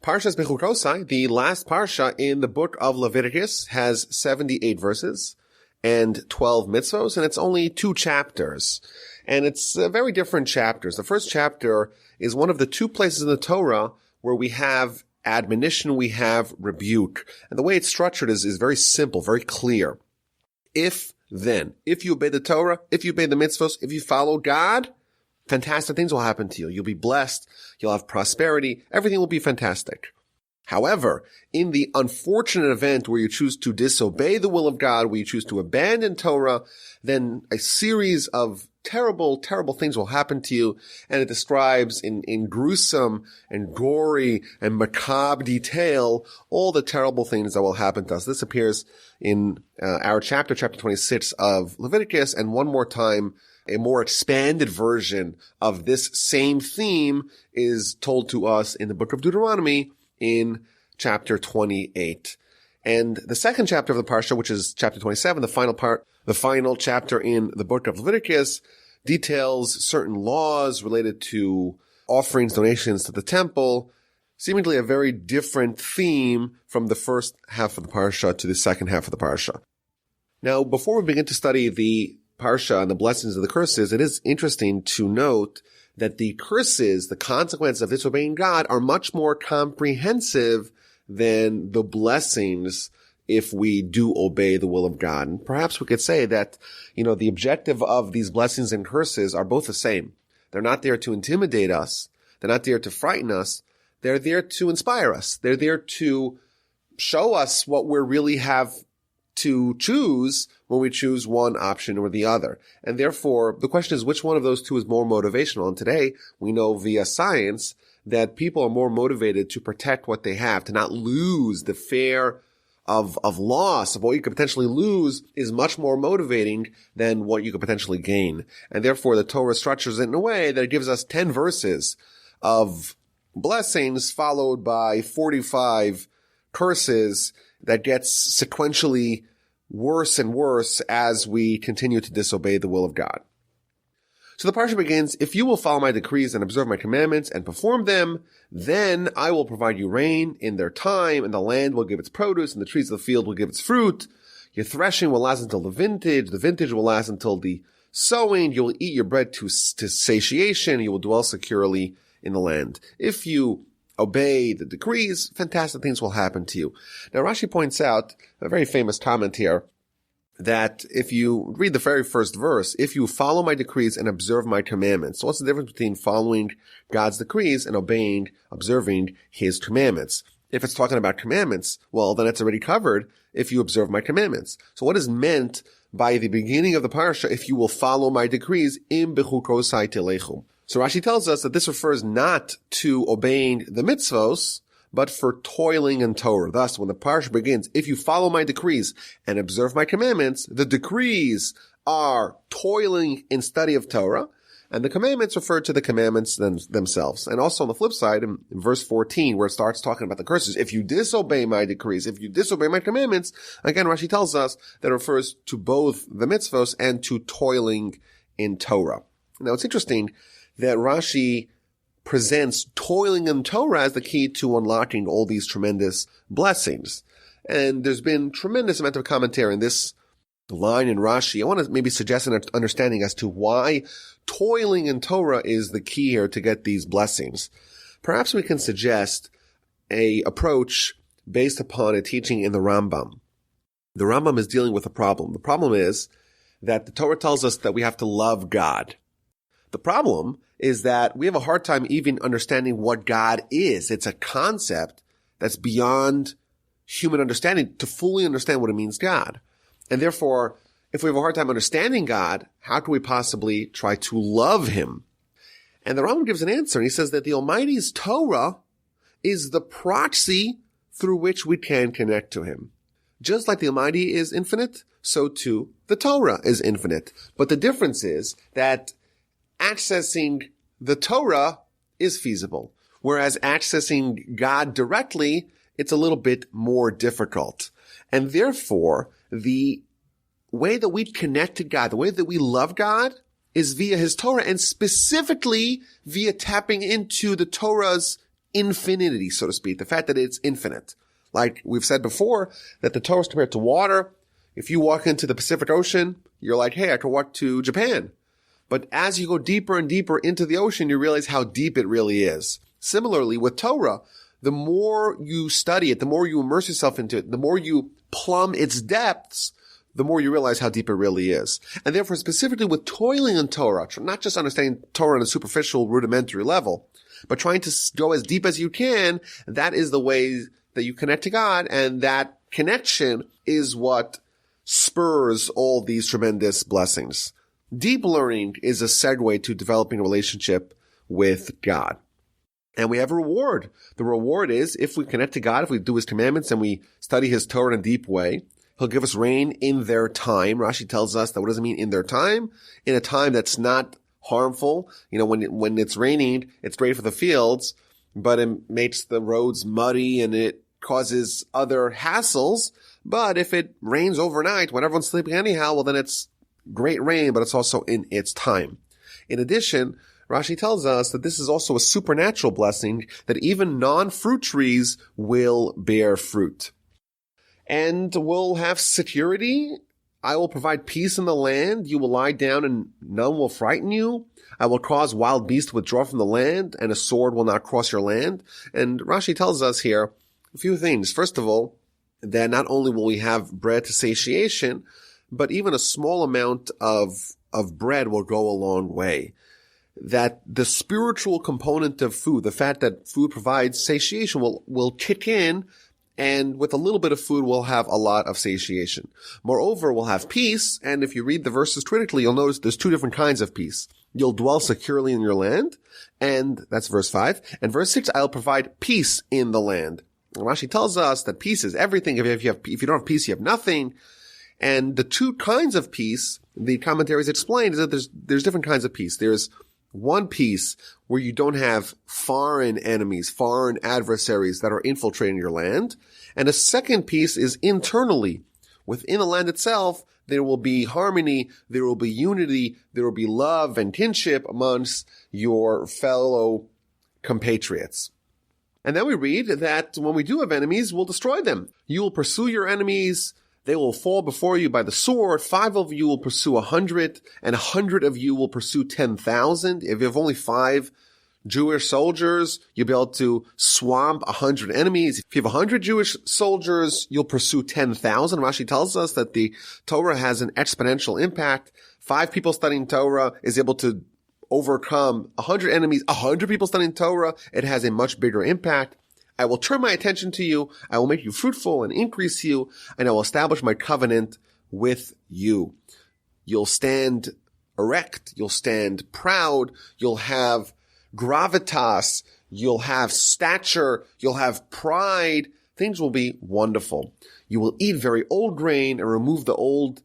Parshas Bechukosai, the last Parsha in the book of Leviticus, has 78 verses and 12 mitzvos, and it's only 2 chapters. And it's very different chapters. The first chapter is one of the 2 places in the Torah where we have admonition, we have rebuke. And the way it's structured is very simple, very clear. If you obey the Torah, if you obey the mitzvos, if you follow God, fantastic things will happen to you. You'll be blessed. You'll have prosperity. Everything will be fantastic. However, in the unfortunate event where you choose to disobey the will of God, where you choose to abandon Torah, then a series of terrible, terrible things will happen to you. And it describes in gruesome and gory and macabre detail all the terrible things that will happen to us. This appears in our chapter 26 of Leviticus, and one more time, a more expanded version of this same theme is told to us in the book of Deuteronomy in chapter 28. And the second chapter of the Parsha, which is chapter 27, the final chapter in the book of Leviticus, details certain laws related to offerings, donations to the temple, seemingly a very different theme from the first half of the Parsha to the second half of the Parsha. Now, before we begin to study the Parsha and the blessings and the curses, it is interesting to note that the curses, the consequences of disobeying God, are much more comprehensive than the blessings if we do obey the will of God. And perhaps we could say that, the objective of these blessings and curses are both the same. They're not there to intimidate us. They're not there to frighten us. They're there to inspire us. They're there to show us what we really have to choose when we choose one option or the other. And therefore, the question is, which one of those 2 is more motivational? And today, we know via science that people are more motivated to protect what they have, to not lose. The fear of loss, of what you could potentially lose, is much more motivating than what you could potentially gain. And therefore, the Torah structures it in a way that it gives us 10 verses of blessings followed by 45 curses that gets sequentially worse and worse as we continue to disobey the will of God. So the Parsha begins, if you will follow my decrees and observe my commandments and perform them, then I will provide you rain in their time, and the land will give its produce, and the trees of the field will give its fruit. Your threshing will last until the vintage will last until the sowing. You will eat your bread to satiation, you will dwell securely in the land. If you obey the decrees, fantastic things will happen to you. Now, Rashi points out a very famous comment here, that if you read the very first verse, if you follow my decrees and observe my commandments. So what's the difference between following God's decrees and observing his commandments? If it's talking about commandments, well, then it's already covered if you observe my commandments. So what is meant by the beginning of the Parsha, if you will follow my decrees, im Bechukosai telechu? So Rashi tells us that this refers not to obeying the mitzvos, but for toiling in Torah. Thus, when the Parsha begins, if you follow my decrees and observe my commandments, the decrees are toiling in study of Torah, and the commandments refer to the commandments themselves. And also on the flip side, in verse 14, where it starts talking about the curses, if you disobey my decrees, if you disobey my commandments, again, Rashi tells us that it refers to both the mitzvos and to toiling in Torah. Now, it's interesting that Rashi presents toiling in Torah as the key to unlocking all these tremendous blessings. And there's been tremendous amount of commentary in this line in Rashi. I want to maybe suggest an understanding as to why toiling in Torah is the key here to get these blessings. Perhaps we can suggest a approach based upon a teaching in the Rambam. The Rambam is dealing with a problem. The problem is that the Torah tells us that we have to love God. The problem is that we have a hard time even understanding what God is. It's a concept that's beyond human understanding to fully understand what it means God. And therefore, if we have a hard time understanding God, how can we possibly try to love him? And the Rambam gives an answer, and he says that the Almighty's Torah is the proxy through which we can connect to him. Just like the Almighty is infinite, so too the Torah is infinite. But the difference is that accessing the Torah is feasible, whereas accessing God directly, it's a little bit more difficult. And therefore, the way that we connect to God, the way that we love God, is via his Torah, and specifically via tapping into the Torah's infinity, so to speak, the fact that it's infinite. Like we've said before, that the Torah is compared to water. If you walk into the Pacific Ocean, you're like, hey, I could walk to Japan. But as you go deeper and deeper into the ocean, you realize how deep it really is. Similarly, with Torah, the more you study it, the more you immerse yourself into it, the more you plumb its depths, the more you realize how deep it really is. And therefore, specifically with toiling in Torah, not just understanding Torah on a superficial, rudimentary level, but trying to go as deep as you can, that is the way that you connect to God, and that connection is what spurs all these tremendous blessings. Deep learning is a segue to developing a relationship with God. And we have a reward. The reward is if we connect to God, if we do His commandments and we study His Torah in a deep way, He'll give us rain in their time. Rashi tells us that what does it mean in their time? In a time that's not harmful. You know, when it's raining, it's great for the fields, but it makes the roads muddy and it causes other hassles. But if it rains overnight when everyone's sleeping anyhow, well, then it's great rain, but it's also in its time. In addition, Rashi tells us that this is also a supernatural blessing, that even non-fruit trees will bear fruit. And we'll have security. I will provide peace in the land. You will lie down and none will frighten you. I will cause wild beasts to withdraw from the land, and a sword will not cross your land. And Rashi tells us here a few things. First of all, that not only will we have bread to satiation, but even a small amount of bread will go a long way. That the spiritual component of food, the fact that food provides satiation, will kick in, and with a little bit of food, we'll have a lot of satiation. Moreover, we'll have peace, and if you read the verses critically, you'll notice there's two different kinds of peace. You'll dwell securely in your land, and that's verse 5. And verse 6, I'll provide peace in the land. And Rashi tells us that peace is everything. If you don't have peace, you have nothing. And the two kinds of peace, the commentaries explain, is that there's different kinds of peace. There's one peace where you don't have foreign enemies, foreign adversaries that are infiltrating your land. And a second peace is internally. Within the land itself, there will be harmony, there will be unity, there will be love and kinship amongst your fellow compatriots. And then we read that when we do have enemies, we'll destroy them. You will pursue your enemies. They will fall before you by the sword. 5 of you will pursue 100, and 100 of you will pursue 10,000. If you have only 5 Jewish soldiers, you'll be able to swamp 100 enemies. If you have 100 Jewish soldiers, you'll pursue 10,000. Rashi tells us that the Torah has an exponential impact. 5 people studying Torah is able to overcome 100 enemies. 100 people studying Torah, it has a much bigger impact. I will turn my attention to you. I will make you fruitful and increase you, and I will establish my covenant with you. You'll stand erect. You'll stand proud. You'll have gravitas. You'll have stature. You'll have pride. Things will be wonderful. You will eat very old grain and remove the old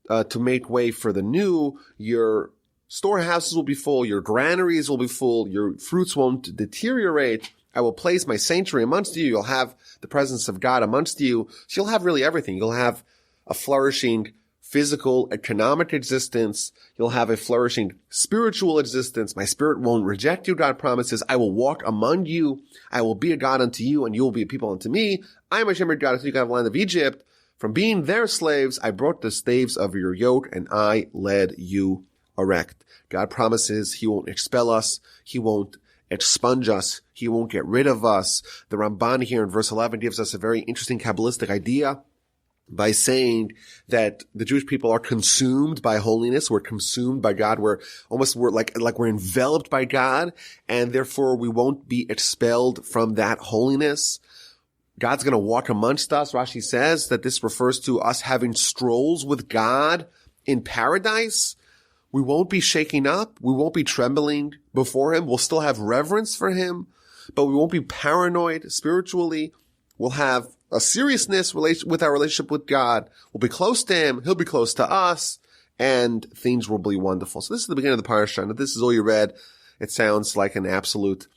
to make way for the new. Your storehouses will be full. Your granaries will be full. Your fruits won't deteriorate. I will place my sanctuary amongst you. You'll have the presence of God amongst you. So you'll have really everything. You'll have a flourishing physical, economic existence. You'll have a flourishing spiritual existence. My spirit won't reject you, God promises. I will walk among you. I will be a God unto you, and you will be a people unto me. I am Hashem your God, unto you, God of the land of Egypt. From being their slaves, I brought the staves of your yoke, and I led you erect. God promises He won't expel us. He won't expunge us. He won't get rid of us. The Ramban here in verse 11 gives us a very interesting Kabbalistic idea by saying that the Jewish people are consumed by holiness. We're consumed by God. We're like we're enveloped by God, and therefore we won't be expelled from that holiness. God's going to walk amongst us. Rashi says that this refers to us having strolls with God in paradise. We won't be shaking up. We won't be trembling before Him. We'll still have reverence for Him, but we won't be paranoid spiritually. We'll have a seriousness with our relationship with God. We'll be close to Him. He'll be close to us, and things will be wonderful. So this is the beginning of the Parsha, and if this is all you read, it sounds like an absolute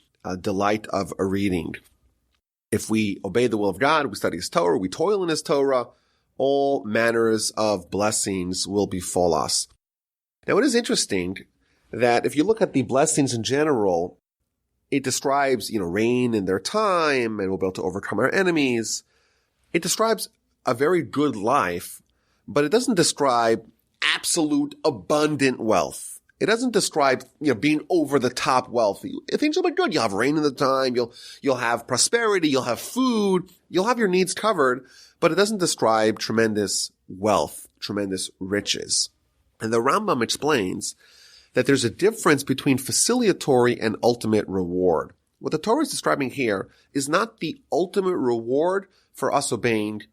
delight of a reading. If we obey the will of God, we study His Torah, we toil in His Torah, all manners of blessings will befall us. Now, it is interesting that if you look at the blessings in general, It describes, rain in their time, and we'll be able to overcome our enemies. It describes a very good life, but it doesn't describe absolute abundant wealth. It doesn't describe, being over the top wealthy. Things will be good. You'll have rain in the time. You'll have prosperity. You'll have food. You'll have your needs covered, but it doesn't describe tremendous wealth, tremendous riches. And the Rambam explains that there's a difference between facilitatory and ultimate reward. What the Torah is describing here is not the ultimate reward for us obeying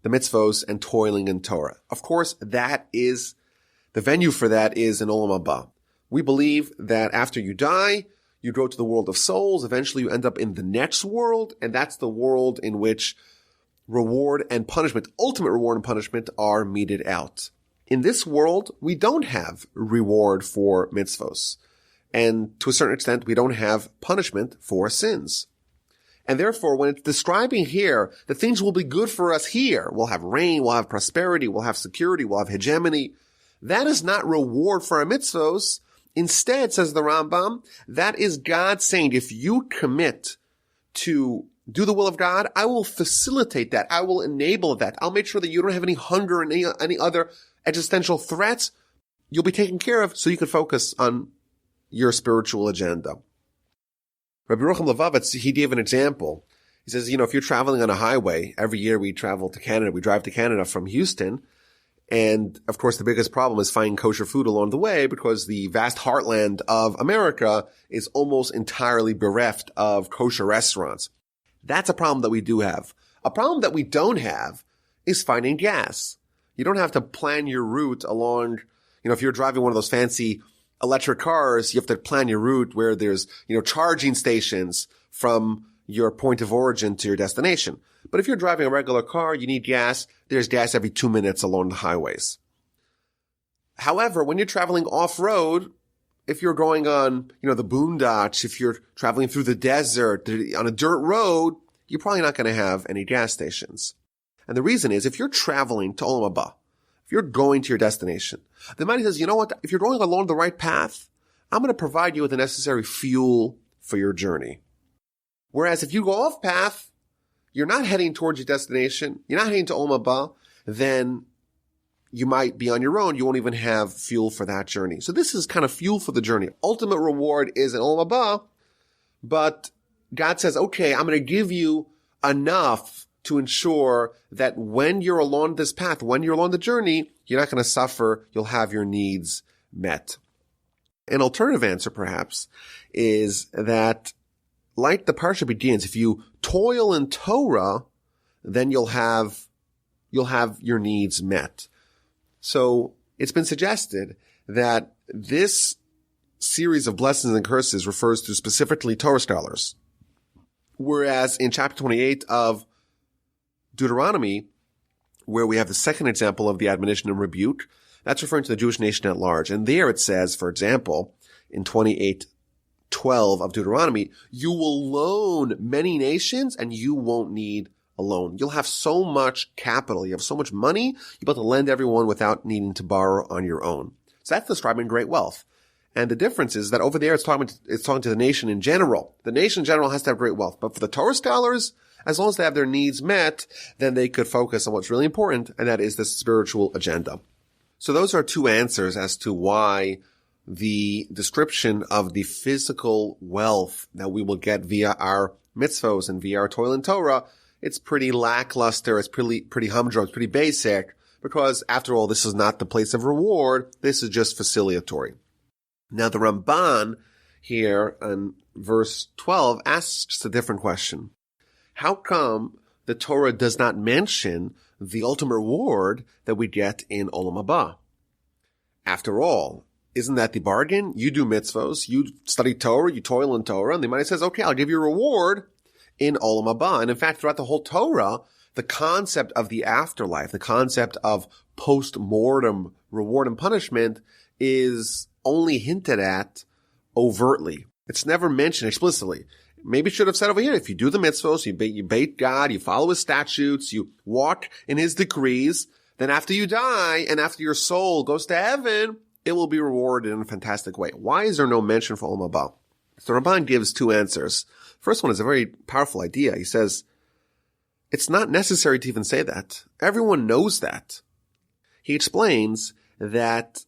the mitzvos and toiling in Torah. Of course, that is, the venue for that is in Olam Haba. We believe that after you die, you go to the world of souls. Eventually you end up in the next world, and that's the world in which reward and punishment, ultimate reward and punishment, are meted out. In this world, we don't have reward for mitzvos. And to a certain extent, we don't have punishment for sins. And therefore, when it's describing here that things will be good for us here, we'll have rain, we'll have prosperity, we'll have security, we'll have hegemony, that is not reward for our mitzvos. Instead, says the Rambam, that is God saying, if you commit to do the will of God, I will facilitate that. I will enable that. I'll make sure that you don't have any hunger and any other existential threats. You'll be taken care of so you can focus on your spiritual agenda. Rabbi Yerucham Levavitz, he gave an example. He says, if you're traveling on a highway, every year we travel to Canada, we drive to Canada from Houston. And of course, the biggest problem is finding kosher food along the way because the vast heartland of America is almost entirely bereft of kosher restaurants. That's a problem that we do have. A problem that we don't have is finding gas. You don't have to plan your route along, if you're driving one of those fancy electric cars, you have to plan your route where there's, charging stations from your point of origin to your destination. But if you're driving a regular car, you need gas. There's gas every 2 minutes along the highways. However, when you're traveling off-road, if you're going on, the boondocks, if you're traveling through the desert, on a dirt road, you're probably not going to have any gas stations. And the reason is, if you're traveling to Olam Haba, if you're going to your destination, the Almighty says, you know what? If you're going along the right path, I'm going to provide you with the necessary fuel for your journey. Whereas if you go off path, you're not heading towards your destination, you're not heading to Olam Haba, then you might be on your own. You won't even have fuel for that journey. So this is kind of fuel for the journey. Ultimate reward is in Olam Haba, but God says, okay, I'm going to give you enough to ensure that when you're along this path, when you're along the journey, you're not going to suffer. You'll have your needs met. An alternative answer, perhaps, is that like the Parsha begins, if you toil in Torah, then you'll have your needs met. So it's been suggested that this series of blessings and curses refers to specifically Torah scholars. Whereas in chapter 28 of Deuteronomy, where we have the second example of the admonition and rebuke, that's referring to the Jewish nation at large. And there it says, for example, in 28:12 of Deuteronomy, you will loan many nations and you won't need a loan. You'll have so much capital. You have so much money, you're able to lend everyone without needing to borrow on your own. So that's describing great wealth. And the difference is that over there it's talking to the nation in general. The nation in general has to have great wealth. But for the Torah scholars, as long as they have their needs met, then they could focus on what's really important, and that is the spiritual agenda. So those are two answers as to why the description of the physical wealth that we will get via our mitzvos and via our toil in Torah, it's pretty lackluster, it's pretty humdrum, it's pretty basic, because after all, this is not the place of reward, this is just facilitatory. Now the Ramban here in verse 12 asks a different question. How come the Torah does not mention the ultimate reward that we get in Olam Haba? After all, isn't that the bargain? You do mitzvos, you study Torah, you toil in Torah, and the Almighty says, okay, I'll give you a reward in Olam Haba. And in fact, throughout the whole Torah, the concept of the afterlife, the concept of post-mortem reward and punishment is only hinted at overtly. It's never mentioned explicitly. Maybe it should have said over here, if you do the mitzvos, you bait God, you follow his statutes, you walk in his decrees, then after you die and after your soul goes to heaven, it will be rewarded in a fantastic way. Why is there no mention for Olam Haba? So Ramban gives two answers. First one is a very powerful idea. He says, it's not necessary to even say that. Everyone knows that. He explains that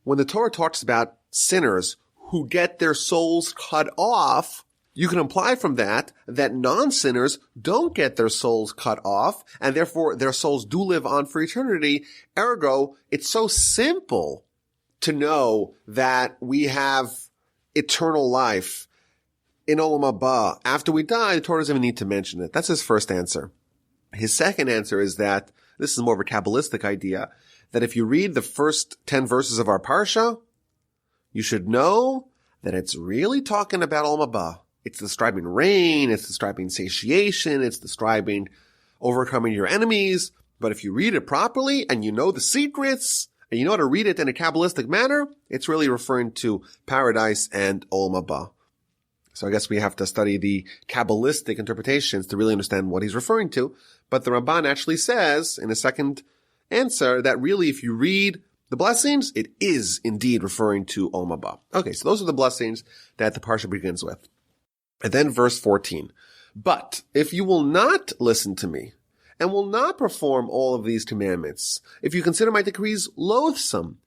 when the Torah talks about sinners who get their souls cut off, you can imply from that non-sinners don't get their souls cut off, and therefore their souls do live on for eternity. Ergo, it's so simple to know that we have eternal life in Olam Haba. After we die, the Torah doesn't even need to mention it. That's his first answer. His second answer is that, this is more of a Kabbalistic idea, that if you read the first 10 verses of our Parsha, you should know that it's really talking about Olam Haba. It's describing rain, it's describing satiation, it's describing overcoming your enemies. But if you read it properly and you know the secrets and you know how to read it in a Kabbalistic manner, it's really referring to paradise and Olam Haba. So I guess we have to study the Kabbalistic interpretations to really understand what he's referring to. But the Ramban actually says in a second answer that really if you read the blessings, it is indeed referring to Olam Haba. Okay, so those are the blessings that the Parsha begins with. And then verse 14. But if you will not listen to me and will not perform all of these commandments, if you consider my decrees loathsome,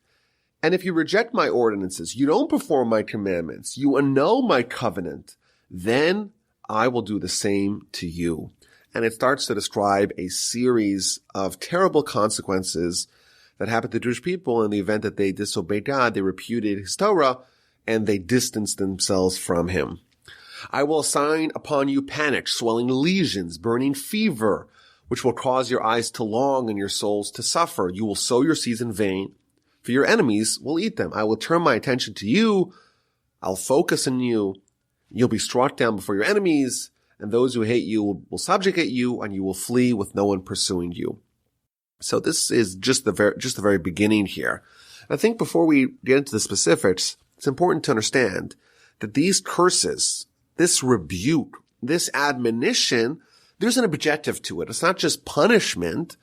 and if you reject my ordinances, you don't perform my commandments, you annul my covenant, then I will do the same to you. And it starts to describe a series of terrible consequences that happened to Jewish people in the event that they disobeyed God, they repudiated his Torah, and they distanced themselves from him. I will assign upon you panic, swelling lesions, burning fever, which will cause your eyes to long and your souls to suffer. You will sow your seeds in vain, for your enemies will eat them. I will turn my attention to you. I'll focus on you. You'll be struck down before your enemies, and those who hate you will subjugate you, and you will flee with no one pursuing you. So this is just the very beginning here. I think before we get into the specifics, it's important to understand that these curses, this rebuke, this admonition, there's an objective to it. It's not just punishment.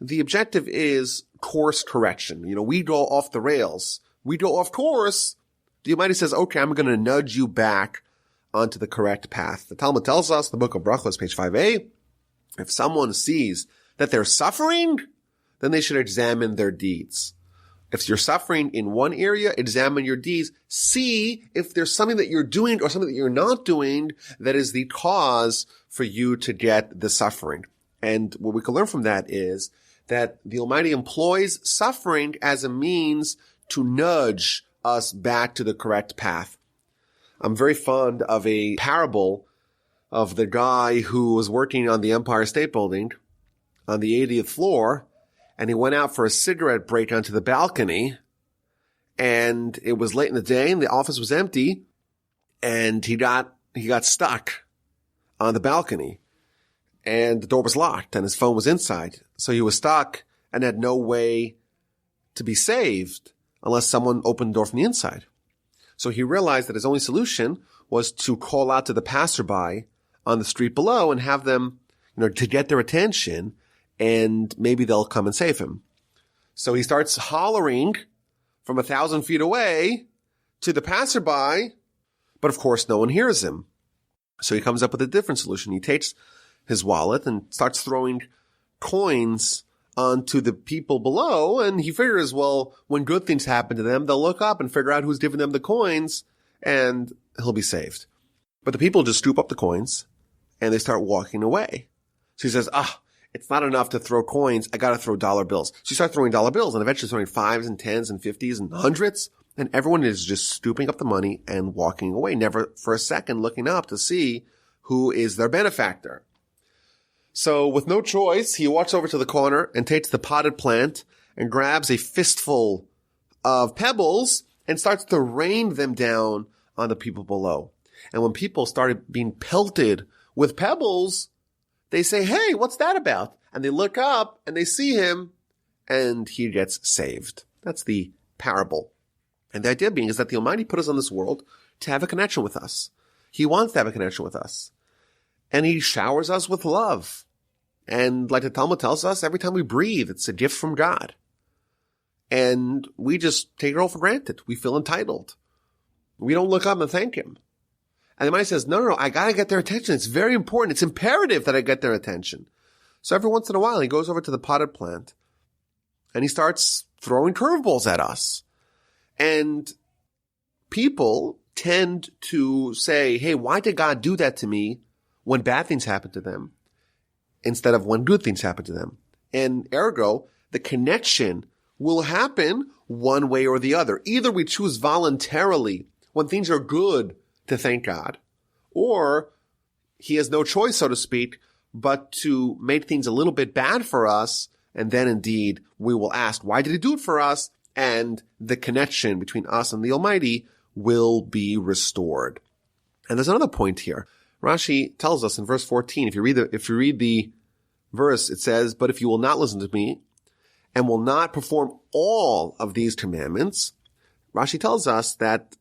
The objective is course correction. We go off the rails. We go off course. The Almighty says, okay, I'm going to nudge you back onto the correct path. The Talmud tells us, the book of Brachos, page 5a, if someone sees that they're suffering, then they should examine their deeds. If you're suffering in one area, examine your deeds. See if there's something that you're doing or something that you're not doing that is the cause for you to get the suffering. And what we can learn from that is that the Almighty employs suffering as a means to nudge us back to the correct path. I'm very fond of a parable of the guy who was working on the Empire State Building on the 80th floor, and he went out for a cigarette break onto the balcony, and it was late in the day, and the office was empty, and he got stuck on the balcony, and the door was locked, and his phone was inside. So he was stuck and had no way to be saved unless someone opened the door from the inside. So he realized that his only solution was to call out to the passerby on the street below and have them, to get their attention, and maybe they'll come and save him. So he starts hollering from 1,000 feet away to the passerby, but of course no one hears him. So he comes up with a different solution. He takes his wallet and starts throwing coins onto the people below, and he figures, well, when good things happen to them, they'll look up and figure out who's giving them the coins, and he'll be saved. But the people just scoop up the coins, and they start walking away. So he says, it's not enough to throw coins. I got to throw dollar bills. So you start throwing dollar bills, and eventually throwing 5s and 10s and 50s and hundreds. And everyone is just scooping up the money and walking away, never for a second looking up to see who is their benefactor. So with no choice, he walks over to the corner and takes the potted plant and grabs a fistful of pebbles and starts to rain them down on the people below. And when people started being pelted with pebbles, they say, hey, what's that about? And they look up and they see him and he gets saved. That's the parable. And the idea being is that the Almighty put us on this world to have a connection with us. He wants to have a connection with us. And he showers us with love. And like the Talmud tells us, every time we breathe, it's a gift from God. And we just take it all for granted. We feel entitled. We don't look up and thank him. And the Almighty says, no, I gotta get their attention. It's very important. It's imperative that I get their attention. So every once in a while, he goes over to the potted plant and he starts throwing curveballs at us. And people tend to say, hey, why did God do that to me when bad things happen to them instead of when good things happen to them? And ergo, the connection will happen one way or the other. Either we choose voluntarily when things are good to thank God, or he has no choice, so to speak, but to make things a little bit bad for us. And then indeed we will ask, why did he do it for us? And the connection between us and the Almighty will be restored. And there's another point here. Rashi tells us in verse 14, if you read the verse, it says, but if you will not listen to me and will not perform all of these commandments, Rashi tells us that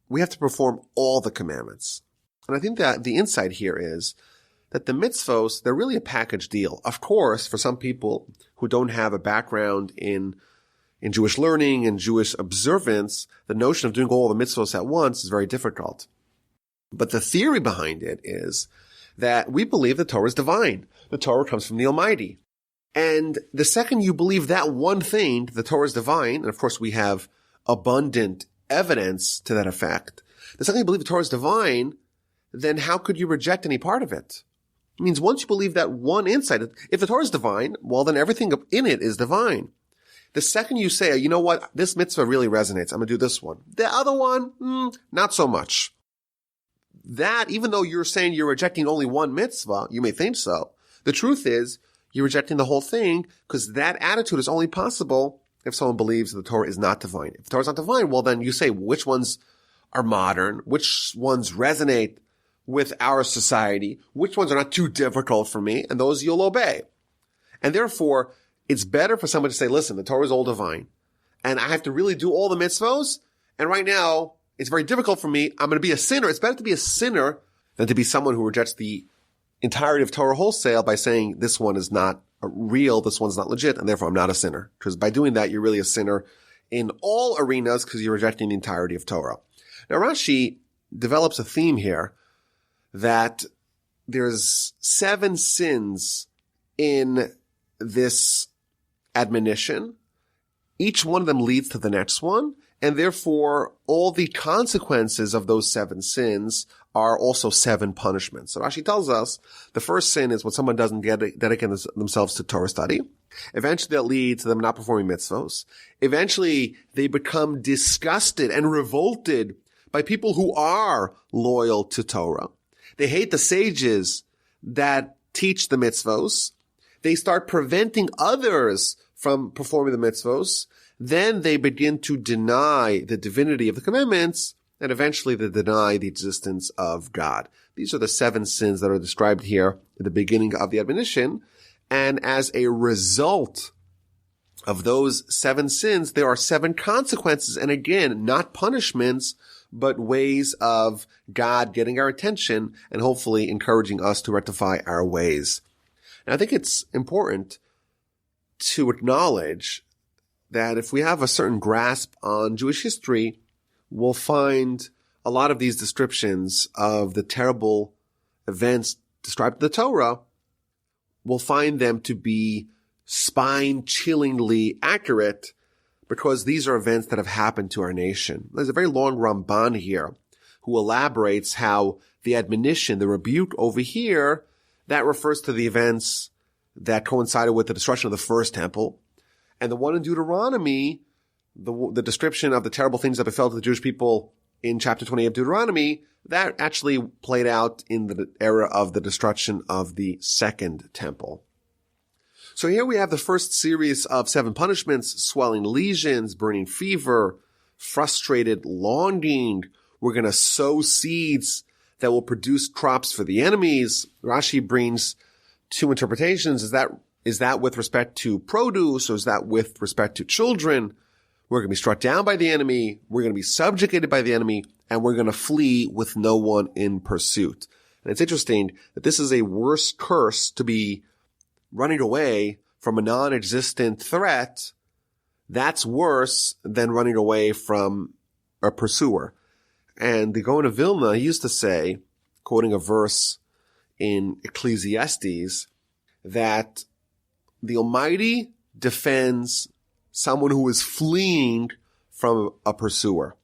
we have to perform all the commandments. And I think that the insight here is that the mitzvos, they're really a package deal. Of course, for some people who don't have a background in Jewish learning and Jewish observance, the notion of doing all the mitzvos at once is very difficult. But the theory behind it is that we believe the Torah is divine. The Torah comes from the Almighty. And the second you believe that one thing, the Torah is divine, and of course we have abundant evidence to that effect. The second you believe the Torah is divine, then how could you reject any part of it? It means once you believe that one insight, if the Torah is divine, well then everything in it is divine. The second you say, you know what, this mitzvah really resonates, I'm going to do this one. The other one, not so much. That, even though you're saying you're rejecting only one mitzvah, you may think so. The truth is, you're rejecting the whole thing because that attitude is only possible if someone believes the Torah is not divine. If the Torah is not divine, well then you say which ones are modern, which ones resonate with our society, which ones are not too difficult for me, and those you'll obey. And therefore, it's better for someone to say, listen, the Torah is all divine, and I have to really do all the mitzvos, and right now, it's very difficult for me, I'm going to be a sinner. It's better to be a sinner than to be someone who rejects the entirety of Torah wholesale by saying this one is not real, this one's not legit, and therefore I'm not a sinner. Because by doing that, you're really a sinner in all arenas because you're rejecting the entirety of Torah. Now, Rashi develops a theme here that there's 7 sins in this admonition. Each one of them leads to the next one, and therefore all the consequences of those 7 sins are also 7 punishments. So Rashi tells us the first sin is when someone doesn't dedicate themselves to Torah study. Eventually that leads to them not performing mitzvos. Eventually they become disgusted and revolted by people who are loyal to Torah. They hate the sages that teach the mitzvos. They start preventing others from performing the mitzvos. Then they begin to deny the divinity of the commandments, and eventually they deny the existence of God. These are the 7 sins that are described here at the beginning of the admonition. And as a result of those 7 sins, there are 7 consequences. And again, not punishments, but ways of God getting our attention and hopefully encouraging us to rectify our ways. And I think it's important to acknowledge that if we have a certain grasp on Jewish history, we'll find a lot of these descriptions of the terrible events described in the Torah, we'll find them to be spine-chillingly accurate because these are events that have happened to our nation. There's a very long Ramban here who elaborates how the admonition, the rebuke over here, that refers to the events that coincided with the destruction of the first temple. And the one in Deuteronomy, the description of the terrible things that befell to the Jewish people in chapter 28 of Deuteronomy, that actually played out in the era of the destruction of the second temple. So here we have the first series of 7 punishments: swelling lesions, burning fever, frustrated longing. We're going to sow seeds that will produce crops for the enemies. Rashi brings 2 interpretations. Is that with respect to produce, or is that with respect to children? We're going to be struck down by the enemy. We're going to be subjugated by the enemy, and we're going to flee with no one in pursuit. And it's interesting that this is a worse curse to be running away from a non-existent threat. That's worse than running away from a pursuer. And the Gaon of Vilna, he used to say, quoting a verse in Ecclesiastes, that the Almighty defends someone who is fleeing from a pursuer.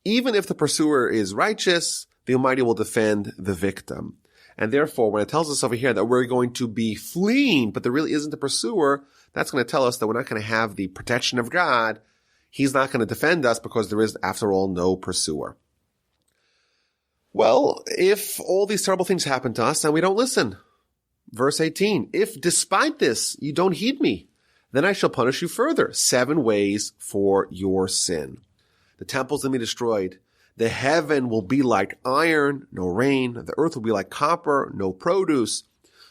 Even if the pursuer is righteous, the Almighty will defend the victim. And therefore, when it tells us over here that we're going to be fleeing, but there really isn't a pursuer, that's going to tell us that we're not going to have the protection of God. He's not going to defend us because there is, after all, no pursuer. Well, if all these terrible things happen to us and we don't listen, verse 18, if despite this you don't heed me, then I shall punish you further, 7 ways for your sin. The temples will be destroyed. The heaven will be like iron, no rain. The earth will be like copper, no produce.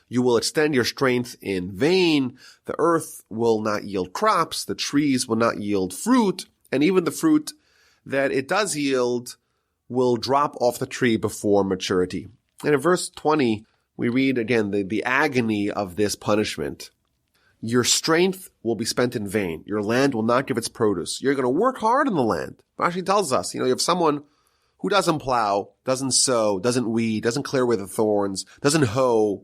You will extend your strength in vain. The earth will not yield crops. The trees will not yield fruit. And even the fruit that it does yield will drop off the tree before maturity. And in verse 20, we read again the agony of this punishment. Your strength will be spent in vain. Your land will not give its produce. You're going to work hard in the land. Rashi tells us, you have someone who doesn't plow, doesn't sow, doesn't weed, doesn't clear away the thorns, doesn't hoe.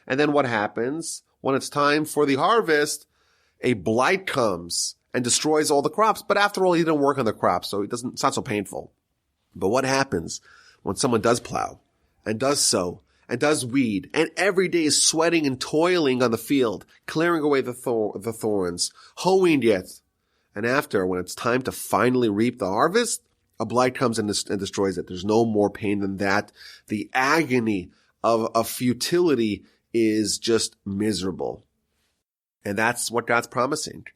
And then what happens? When it's time for the harvest, a blight comes and destroys all the crops. But after all, he didn't work on the crops, so it's not so painful. But what happens when someone does plow and does sow and does weed and every day is sweating and toiling on the field, clearing away the thorns, hoeing it? And after, when it's time to finally reap the harvest, a blight comes and destroys it. There's no more pain than that. The agony of futility is just miserable. And that's what God's promising.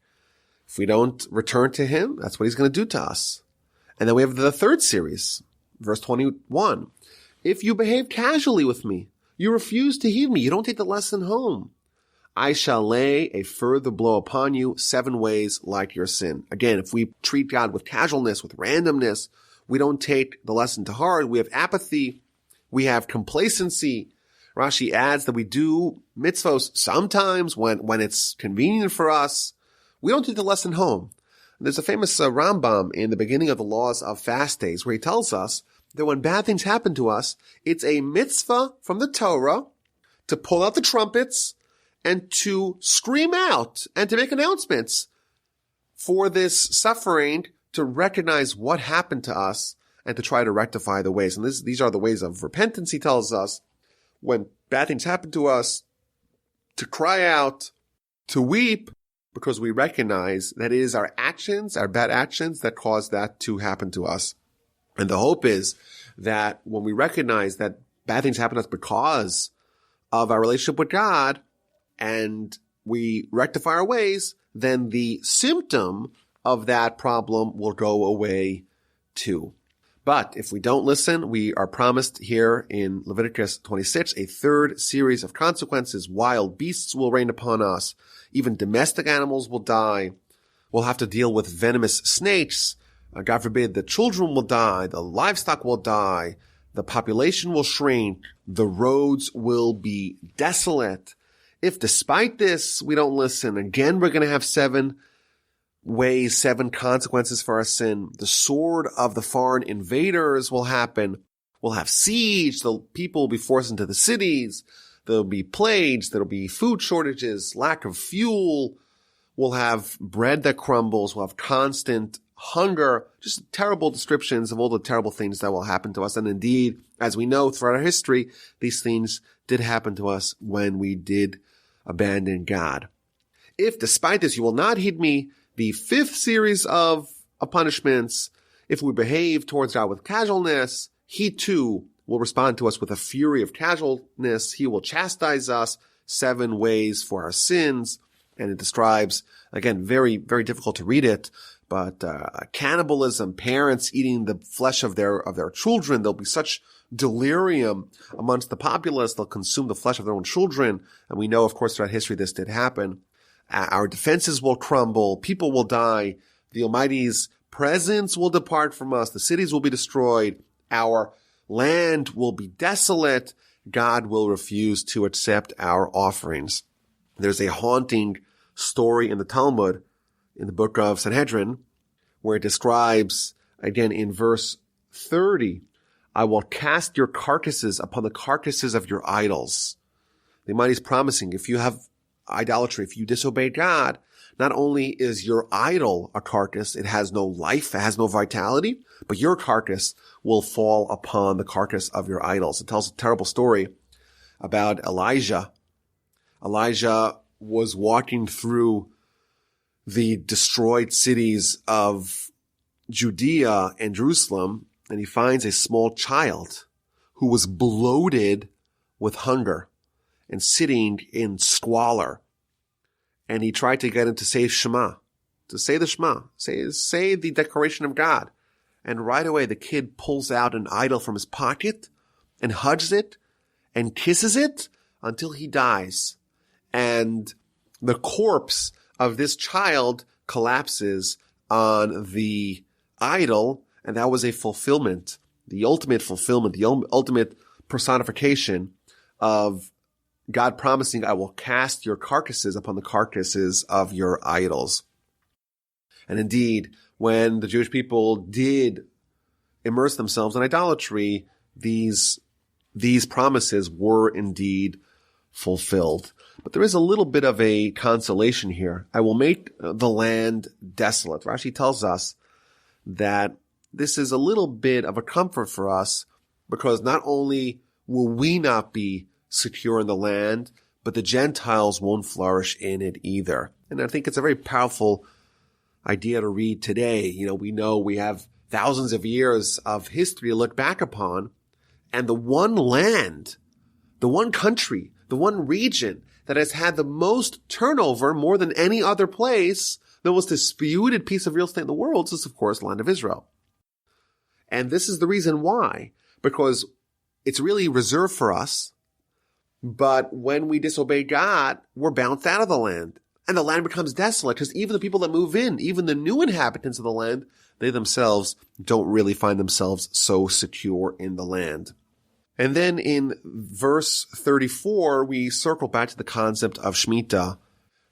If we don't return to him, that's what he's going to do to us. And then we have the third series, verse 21. If you behave casually with me, you refuse to heed me, you don't take the lesson home, I shall lay a further blow upon you, 7 ways like your sin. Again, if we treat God with casualness, with randomness, we don't take the lesson to heart, we have apathy, we have complacency. Rashi adds that we do mitzvos sometimes when it's convenient for us. We don't take the lesson home. There's a famous Rambam in the beginning of the laws of fast days where he tells us that when bad things happen to us, it's a mitzvah from the Torah to pull out the trumpets and to scream out and to make announcements for this suffering, to recognize what happened to us and to try to rectify the ways. And these are the ways of repentance, he tells us. When bad things happen to us, to cry out, to weep, because we recognize that it is our actions, our bad actions, that cause that to happen to us. And the hope is that when we recognize that bad things happen to us because of our relationship with God, and we rectify our ways, then the symptom of that problem will go away too. But if we don't listen, we are promised here in Leviticus 26 a third series of consequences. Wild beasts will rain upon us. Even domestic animals will die. We'll have to deal with venomous snakes. God forbid, the children will die. The livestock will die. The population will shrink. The roads will be desolate. If despite this we don't listen, again we're going to have 7 ways, 7 consequences for our sin. The sword of the foreign invaders will happen. We'll have siege. The people will be forced into the cities. There'll be plagues. There'll be food shortages, lack of fuel. We'll have bread that crumbles. We'll have constant hunger. Just terrible descriptions of all the terrible things that will happen to us. And indeed, as we know throughout our history, these things did happen to us when we did abandon God. If despite this you will not heed me, the 5th series of punishments, if we behave towards God with casualness, he too will respond to us with a fury of casualness. He will chastise us, 7 ways for our sins. And it describes, again, very, very difficult to read it, but cannibalism, parents eating the flesh of their children. There'll be such delirium amongst the populace. They'll consume the flesh of their own children. And we know, of course, throughout history this did happen. Our defenses will crumble. People will die. The Almighty's presence will depart from us. The cities will be destroyed. Our land will be desolate. God will refuse to accept our offerings. There's a haunting story in the Talmud, in the book of Sanhedrin, where it describes, again in verse 30, I will cast your carcasses upon the carcasses of your idols. The Almighty is promising, if you have idolatry, if you disobey God, not only is your idol a carcass, it has no life, it has no vitality, but your carcass will fall upon the carcass of your idols. It tells a terrible story about Elijah. Elijah was walking through the destroyed cities of Judea and Jerusalem, and he finds a small child who was bloated with hunger and sitting in squalor. And he tried to get him to say Shema, to say the Shema, say the declaration of God. And right away the kid pulls out an idol from his pocket and hugs it and kisses it until he dies. And the corpse of this child collapses on the idol, and that was a fulfillment, the ultimate personification of God promising, I will cast your carcasses upon the carcasses of your idols. And indeed, when the Jewish people did immerse themselves in idolatry, these promises were indeed fulfilled. But there is a little bit of a consolation here. I will make the land desolate. Rashi tells us that this is a little bit of a comfort for us, because not only will we not be secure in the land, but the Gentiles won't flourish in it either. And I think it's a very powerful idea to read today. We know we have thousands of years of history to look back upon, and the one land, the one country, the one region that has had the most turnover more than any other place, the most disputed piece of real estate in the world, is of course the land of Israel. And this is the reason why, because it's really reserved for us. But when we disobey God, we're bounced out of the land, and the land becomes desolate, because even the people that move in, even the new inhabitants of the land, they themselves don't really find themselves so secure in the land. And then in verse 34, we circle back to the concept of Shemitah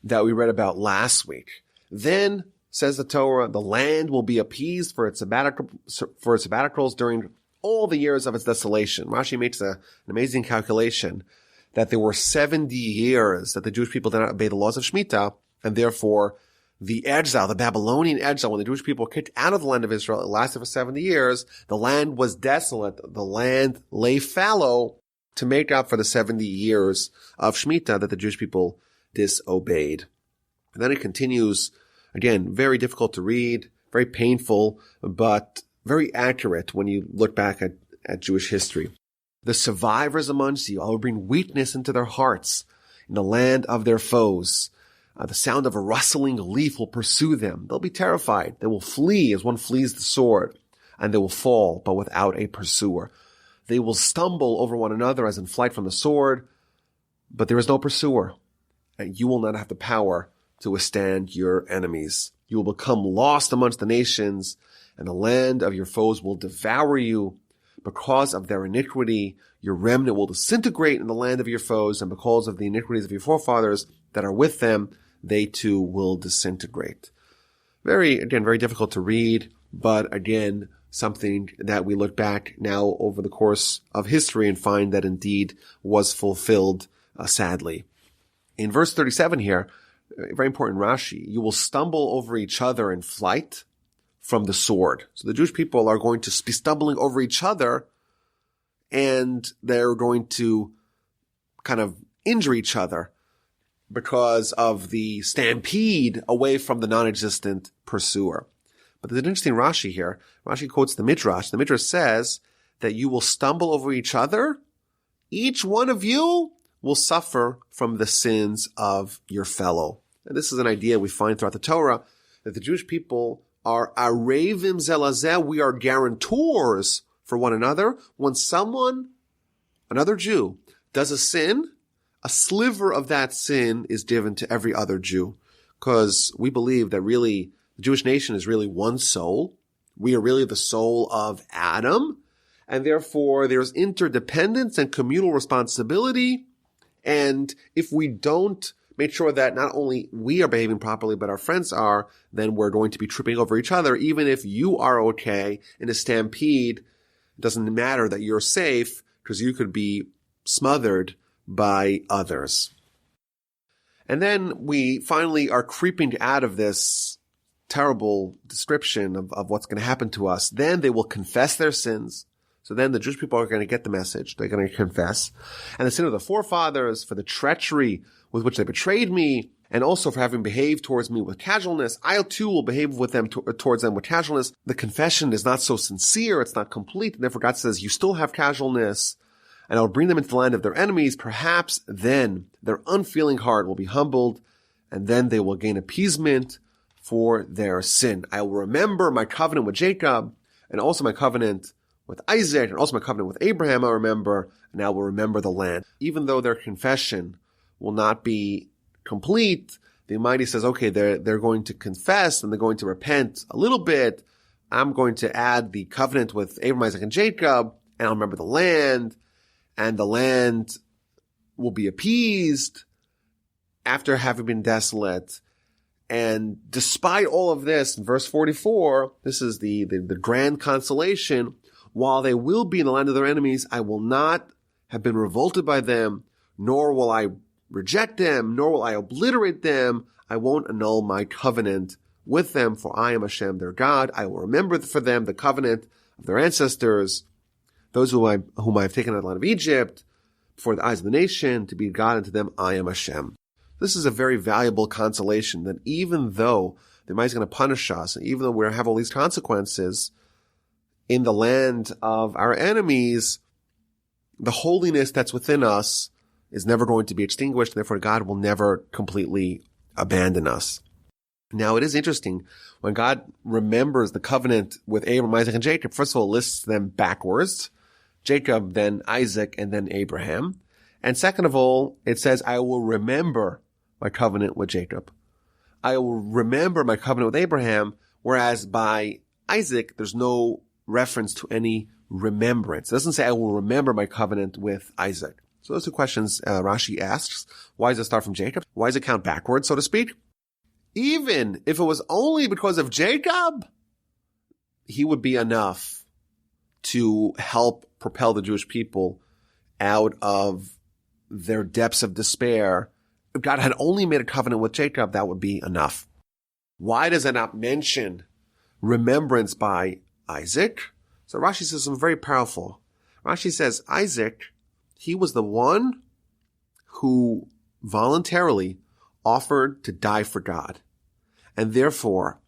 that we read about last week. Then, says the Torah, the land will be appeased for its sabbaticals during all the years of its desolation. Rashi makes an amazing calculation that there were 70 years that the Jewish people did not obey the laws of Shemitah, and therefore the exile, the Babylonian exile, when the Jewish people were kicked out of the land of Israel, it lasted for 70 years. The land was desolate. The land lay fallow to make up for the 70 years of Shemitah that the Jewish people disobeyed. And then it continues, again, very difficult to read, very painful, but very accurate when you look back at Jewish history. The survivors amongst you, I will bring weakness into their hearts in the land of their foes. The sound of a rustling leaf will pursue them. They'll be terrified. They will flee as one flees the sword, and they will fall, but without a pursuer. They will stumble over one another as in flight from the sword, but there is no pursuer, and you will not have the power to withstand your enemies. You will become lost amongst the nations, and the land of your foes will devour you. Because of their iniquity, your remnant will disintegrate in the land of your foes, and because of the iniquities of your forefathers that are with them, they too will disintegrate. Very difficult to read, but again, something that we look back now over the course of history and find that indeed was fulfilled, sadly. In verse 37 here, very important Rashi, you will stumble over each other in flight from the sword. So the Jewish people are going to be stumbling over each other, and they're going to kind of injure each other because of the stampede away from the non-existent pursuer. But there's an interesting Rashi here. Rashi quotes the Midrash. The Midrash says that you will stumble over each other. Each one of you will suffer from the sins of your fellow. And this is an idea we find throughout the Torah, that the Jewish people are arevim zelazeh. We are guarantors for one another. When someone, another Jew, does a sin, a sliver of that sin is given to every other Jew, because we believe that really the Jewish nation is really one soul. We are really the soul of Adam, and therefore there's interdependence and communal responsibility. And if we don't make sure that not only we are behaving properly, but our friends are, then we're going to be tripping over each other. Even if you are okay in a stampede It doesn't matter that you're safe because you could be smothered by others. And then we finally are creeping out of this terrible description of what's going to happen to us. Then they will confess their sins. So then the Jewish people are going to get the message. They're going to confess. And the sin of the forefathers, for the treachery with which they betrayed me, and also for having behaved towards me with casualness, I too will behave with them towards them with casualness. The confession is not so sincere, it's not complete, and therefore God says, you still have casualness, and I will bring them into the land of their enemies. Perhaps then their unfeeling heart will be humbled, and then they will gain appeasement for their sin. I will remember my covenant with Jacob, and also my covenant with Isaac, and also my covenant with Abraham I remember, and I will remember the land. Even though their confession will not be complete, the Almighty says, okay, they're going to confess and they're going to repent a little bit. I'm going to add the covenant with Abraham, Isaac, and Jacob, and I'll remember the land, and the land will be appeased after having been desolate. And despite all of this, in verse 44, this is the grand consolation. While they will be in the land of their enemies, I will not have been revolted by them, nor will I reject them, nor will I obliterate them. I won't annul my covenant with them, for I am Hashem, their God. I will remember for them the covenant of their ancestors, those whom I have taken out of the land of Egypt, before the eyes of the nation, to be God unto them. I am Hashem. This is a very valuable consolation that even though the Almighty is going to punish us, and even though we have all these consequences in the land of our enemies, the holiness that's within us is never going to be extinguished, and therefore God will never completely abandon us. Now, it is interesting, when God remembers the covenant with Abraham, Isaac, and Jacob, first of all, lists them backwards. Jacob, then Isaac, and then Abraham. And second of all, it says, I will remember my covenant with Jacob. I will remember my covenant with Abraham, whereas by Isaac, there's no reference to any remembrance. It doesn't say, I will remember my covenant with Isaac. So those are questions Rashi asks. Why does it start from Jacob? Why does it count backwards, so to speak? Even if it was only because of Jacob, he would be enough to help propel the Jewish people out of their depths of despair. If God had only made a covenant with Jacob, that would be enough. Why does it not mention remembrance by Isaac? So Rashi says something very powerful. Rashi says, Isaac, he was the one who voluntarily offered to die for God. And therefore,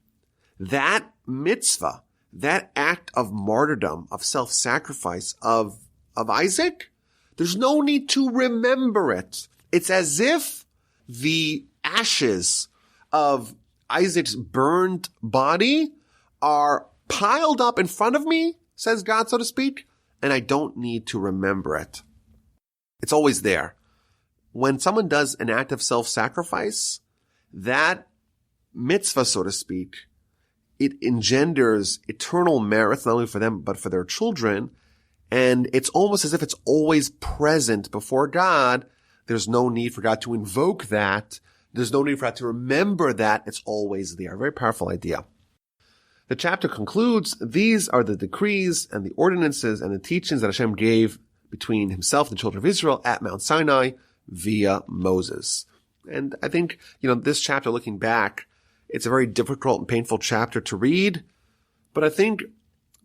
that mitzvah, that act of martyrdom, of self-sacrifice of Isaac, there's no need to remember it. It's as if the ashes of Isaac's burned body are piled up in front of me, says God, so to speak, and I don't need to remember it. It's always there. When someone does an act of self-sacrifice, that mitzvah, so to speak, it engenders eternal merits, not only for them, but for their children. And it's almost as if it's always present before God. There's no need for God to invoke that. There's no need for God to remember that. It's always there. A very powerful idea. The chapter concludes, these are the decrees and the ordinances and the teachings that Hashem gave between himself and the children of Israel at Mount Sinai via Moses. And I think, this chapter, looking back, it's a very difficult and painful chapter to read, but I think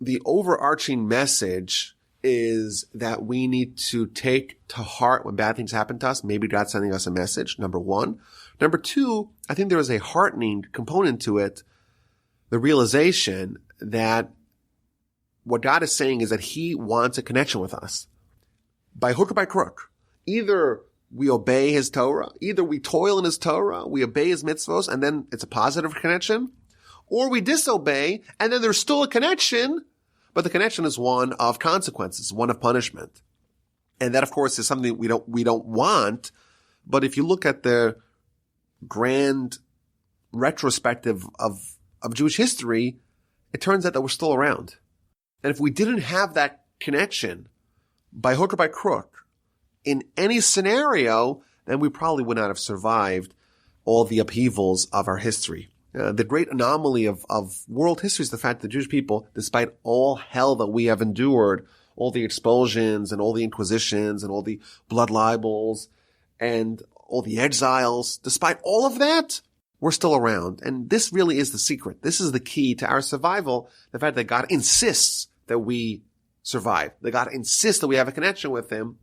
the overarching message is that we need to take to heart when bad things happen to us. Maybe God's sending us a message, number one. Number two, I think there is a heartening component to it, the realization that what God is saying is that he wants a connection with us. By hook or by crook. Either we obey his Torah, either we toil in his Torah, we obey his mitzvos, and then it's a positive connection, or we disobey, and then there's still a connection, but the connection is one of consequences, one of punishment. And that, of course, is something we don't want, but if you look at the grand retrospective of Jewish history, it turns out that we're still around. And if we didn't have that connection, by hook or by crook, in any scenario, then we probably would not have survived all the upheavals of our history. The great anomaly of world history is the fact that the Jewish people, despite all hell that we have endured, all the expulsions and all the inquisitions and all the blood libels and all the exiles, despite all of that, we're still around. And this really is the secret. This is the key to our survival, the fact that God insists that we survive, that God insists that we have a connection with him.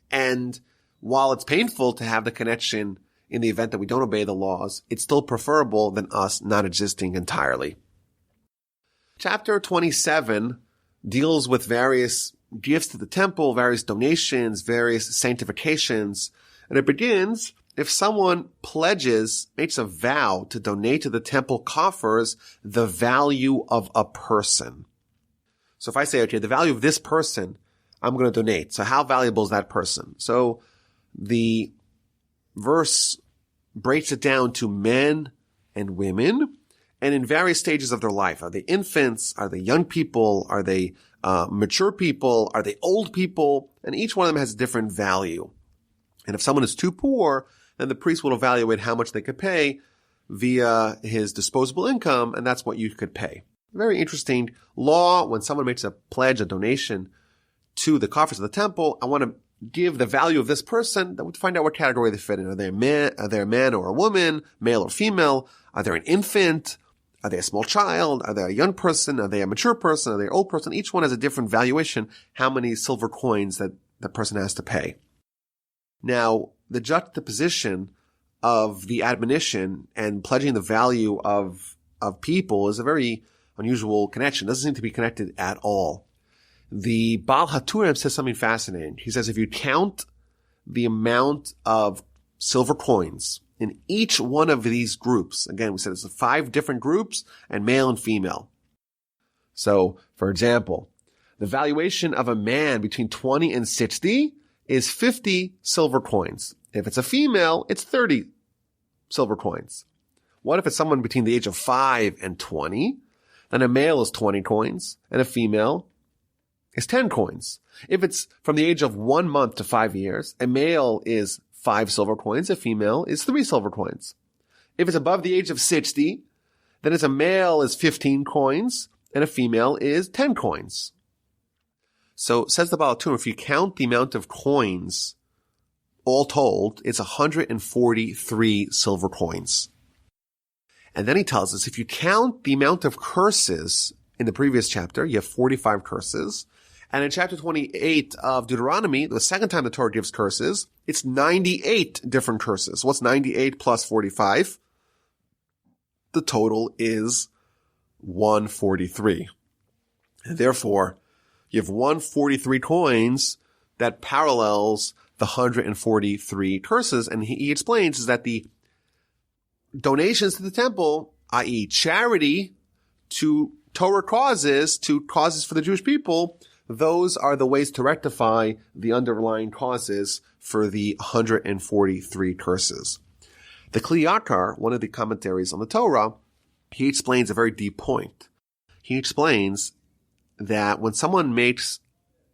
And while it's painful to have the connection in the event that we don't obey the laws, it's still preferable than us not existing entirely. Chapter 27 deals with various gifts to the temple, various donations, various sanctifications. And it begins, if someone makes a vow to donate to the temple coffers the value of a person. So if I say, okay, the value of this person, I'm going to donate. So how valuable is that person? So the verse breaks it down to men and women, and in various stages of their life. Are they infants? Are they young people? Are they mature people? Are they old people? And each one of them has a different value. And if someone is too poor, then the priest will evaluate how much they could pay via his disposable income, and that's what you could pay. Very interesting law. When someone makes a pledge, a donation to the coffers of the temple, I want to give the value of this person, that would find out what category they fit in. Are they a man or a woman, male or female? Are they an infant? Are they a small child? Are they a young person? Are they a mature person? Are they an old person? Each one has a different valuation, how many silver coins that the person has to pay. Now, the juxtaposition of the admonition and pledging the value of people is a very unusual connection. It doesn't seem to be connected at all. The Baal HaTurim says something fascinating. He says if you count the amount of silver coins in each one of these groups, again, we said it's 5 different groups and male and female. So, for example, the valuation of a man between 20 and 60 is 50 silver coins. If it's a female, it's 30 silver coins. What if it's someone between the age of 5 and 20? Then a male is 20 coins and a female is 10 coins. If it's from the age of 1 month to 5 years, a male is 5 silver coins, a female is 3 silver coins. If it's above the age of 60, then a male is 15 coins and a female is 10 coins. So says the Baal HaTurim, if you count the amount of coins all told, it's 143 silver coins. And then he tells us if you count the amount of curses in the previous chapter, you have 45 curses. And in chapter 28 of Deuteronomy, the second time the Torah gives curses, it's 98 different curses. What's 98 plus 45? The total is 143. And therefore, you have 143 coins that parallels the 143 curses. And he explains is that the donations to the temple, i.e. charity to Torah causes, to causes for the Jewish people, those are the ways to rectify the underlying causes for the 143 curses. The Kli Yakar, one of the commentaries on the Torah, he explains a very deep point. He explains that when someone makes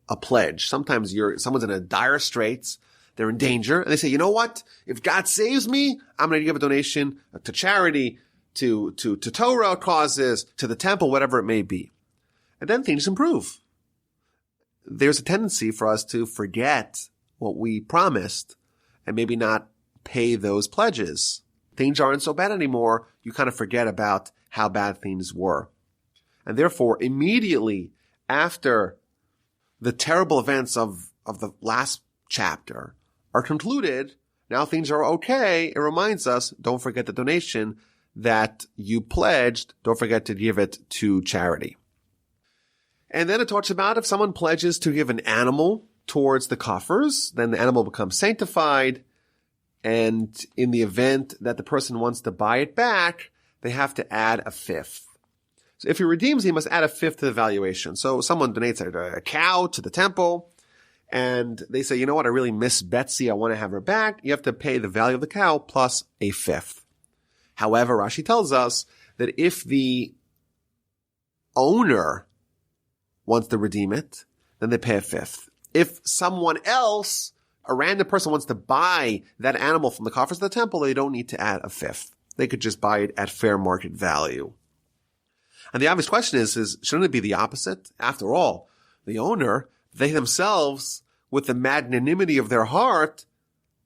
a pledge, sometimes someone's in a dire straits, they're in danger, and they say, you know what? If God saves me, I'm going to give a donation to charity, to Torah causes, to the temple, whatever it may be. And then things improve. There's a tendency for us to forget what we promised and maybe not pay those pledges. Things aren't so bad anymore. You kind of forget about how bad things were. And therefore, immediately after the terrible events of the last chapter are concluded, now things are okay. It reminds us, don't forget the donation that you pledged. Don't forget to give it to charity. And then it talks about if someone pledges to give an animal towards the coffers, then the animal becomes sanctified. And in the event that the person wants to buy it back, they have to add a fifth. So if he redeems, he must add a fifth to the valuation. So someone donates a cow to the temple, and they say, you know what, I really miss Betsy, I want to have her back. You have to pay the value of the cow plus a fifth. However, Rashi tells us that if the owner wants to redeem it, then they pay a fifth. If someone else, a random person, wants to buy that animal from the coffers of the temple, they don't need to add a fifth. they could just buy it at fair market value. And the obvious question is shouldn't it be the opposite? After all, the owner, they themselves, with the magnanimity of their heart,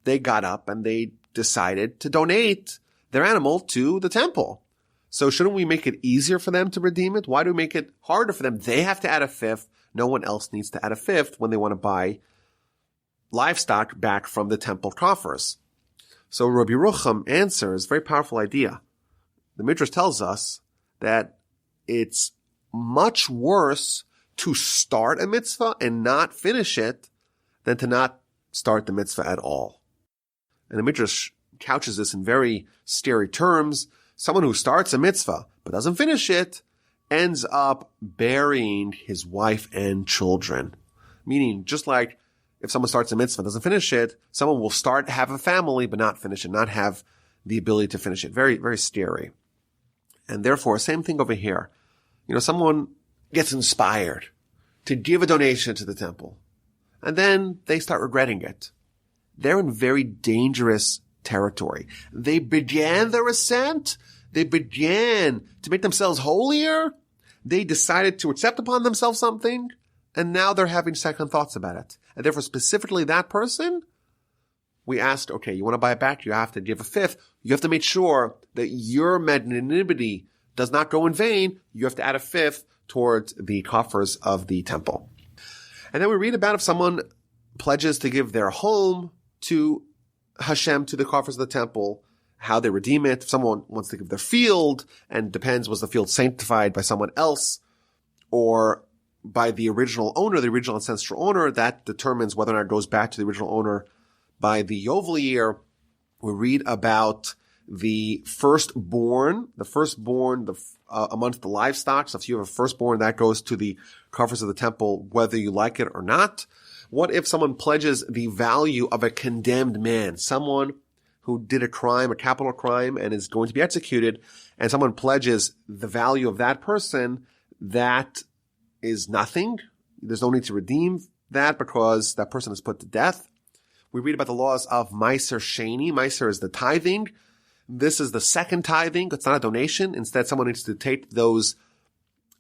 they got up and they decided to donate their animal to the temple. So shouldn't we make it easier for them to redeem it? Why do we make it harder for them? They have to add a fifth. No one else needs to add a fifth when they want to buy livestock back from the temple coffers. So Rabbi Yerucham answers, very powerful idea. The Midrash tells us that it's much worse to start a mitzvah and not finish it than to not start the mitzvah at all. And the Midrash couches this in very scary terms. Someone who starts a mitzvah but doesn't finish it ends up burying his wife and children. Meaning, just like if someone starts a mitzvah and doesn't finish it, someone will have a family but not finish it, not have the ability to finish it. Very, very scary. And therefore, same thing over here. Someone gets inspired to give a donation to the temple, and then they start regretting it. They're in very dangerous territory. They began their ascent. They began to make themselves holier. They decided to accept upon themselves something, and now they're having second thoughts about it. And therefore, specifically that person, we asked, okay, you want to buy it back? You have to give a fifth. You have to make sure that your magnanimity does not go in vain. You have to add a fifth towards the coffers of the temple. And then we read about if someone pledges to give their home to Hashem, to the coffers of the temple, how they redeem it. If someone wants to give their field, and depends, was the field sanctified by someone else or by the original owner, the original ancestral owner, that determines whether or not it goes back to the original owner by the Yovel year. We read about the firstborn amongst the livestock. So if you have a firstborn, that goes to the coffers of the temple, whether you like it or not. What if someone pledges the value of a condemned man, someone who did a crime, a capital crime, and is going to be executed, and someone pledges the value of that person? That is nothing. There's no need to redeem that because that person is put to death. We read about the laws of Meiser Sheni. Meiser is the tithing. This is the second tithing. It's not a donation. Instead, someone needs to take those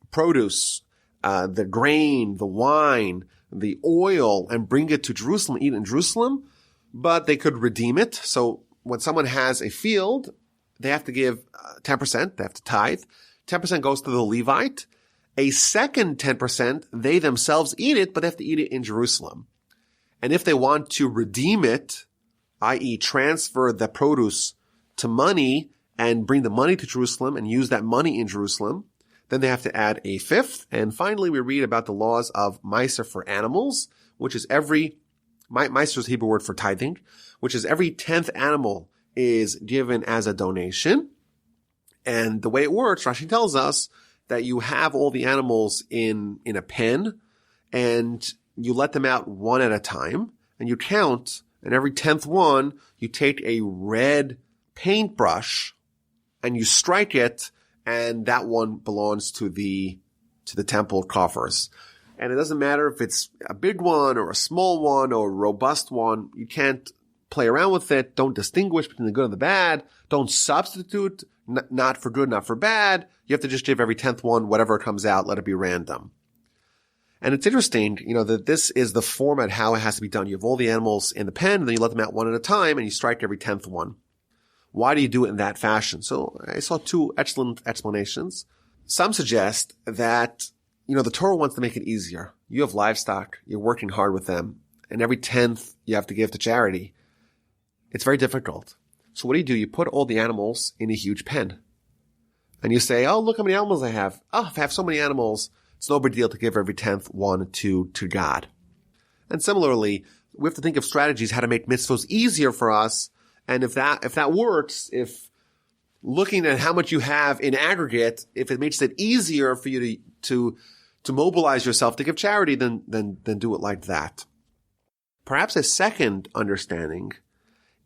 produce, the grain, the wine, the oil, and bring it to Jerusalem, eat it in Jerusalem, but they could redeem it. So when someone has a field, they have to give 10%. They have to tithe. 10% goes to the Levite. A second 10%, they themselves eat it, but they have to eat it in Jerusalem. And if they want to redeem it, i.e. transfer the produce to money and bring the money to Jerusalem and use that money in Jerusalem, then they have to add a fifth. And finally, we read about the laws of Meiser for animals, which is Meiser is the Hebrew word for tithing, which is every 10th animal is given as a donation. And the way it works, Rashi tells us that you have all the animals in a pen and you let them out one at a time and you count, and every 10th one, you take a red paintbrush and you strike it, and that one belongs to the temple coffers. And it doesn't matter if it's a big one or a small one or a robust one. You can't play around with it. Don't distinguish between the good and the bad. Don't substitute, not for good, not for bad. You have to just give every 10th one, whatever comes out, let it be random. And it's interesting, that this is the format how it has to be done. You have all the animals in the pen, and then you let them out one at a time, and you strike every 10th one. Why do you do it in that fashion? So I saw two excellent explanations. Some suggest that, the Torah wants to make it easier. You have livestock, you're working hard with them, and every 10th you have to give to charity. It's very difficult. So what do? You put all the animals in a huge pen. And you say, oh, look how many animals I have. Oh, if I have so many animals, it's no big deal to give every 10th one to God. And similarly, we have to think of strategies how to make mitzvahs easier for us. And if that works, if looking at how much you have in aggregate, if it makes it easier for you to mobilize yourself to give charity, then do it like that. Perhaps a second understanding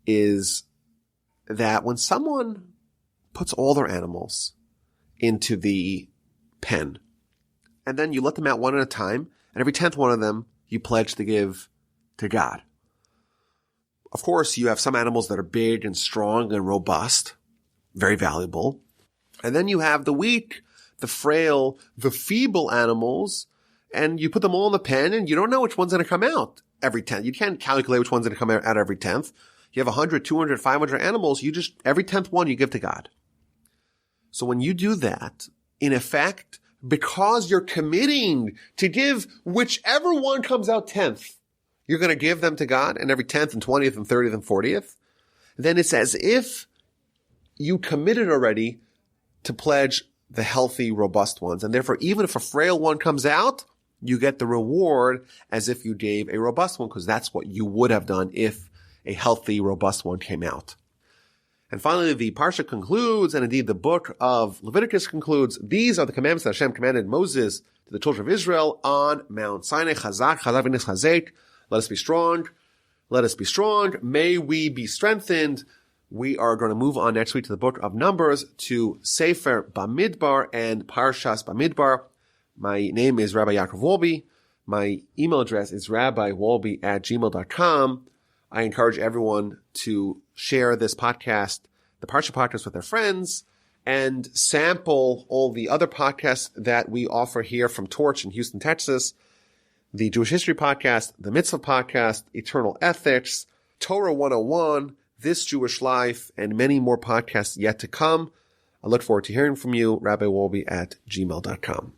is that when someone puts all their animals into the pen, and then you let them out one at a time, and every 10th one of them you pledge to give to God. Of course, you have some animals that are big and strong and robust, very valuable. And then you have the weak, the frail, the feeble animals, and you put them all in the pen, and you don't know which one's going to come out every 10th. You can't calculate which one's going to come out every 10th. You have 100, 200, 500 animals, every 10th one you give to God. So when you do that, in effect, because you're committing to give whichever one comes out 10th, you're going to give them to God, and every 10th and 20th and 30th and 40th, then it's as if you committed already to pledge the healthy, robust ones. And therefore, even if a frail one comes out, you get the reward as if you gave a robust one, because that's what you would have done if a healthy, robust one came out. And finally, the Parsha concludes, and indeed the book of Leviticus concludes, these are the commandments that Hashem commanded Moses to the children of Israel on Mount Sinai. Chazak, chazak v'nis chazek. Let us be strong. Let us be strong. May we be strengthened. We are going to move on next week to the book of Numbers, to Sefer Bamidbar and Parshas Bamidbar. My name is Rabbi Yaakov Wolbe. My email address is rabbiwolbe@gmail.com. I encourage everyone to share this podcast, the Parsha podcast, with their friends, and sample all the other podcasts that we offer here from Torch in Houston, Texas, the Jewish History Podcast, the Mitzvah Podcast, Eternal Ethics, Torah 101, This Jewish Life, and many more podcasts yet to come. I look forward to hearing from you, rabbiwolbe@gmail.com.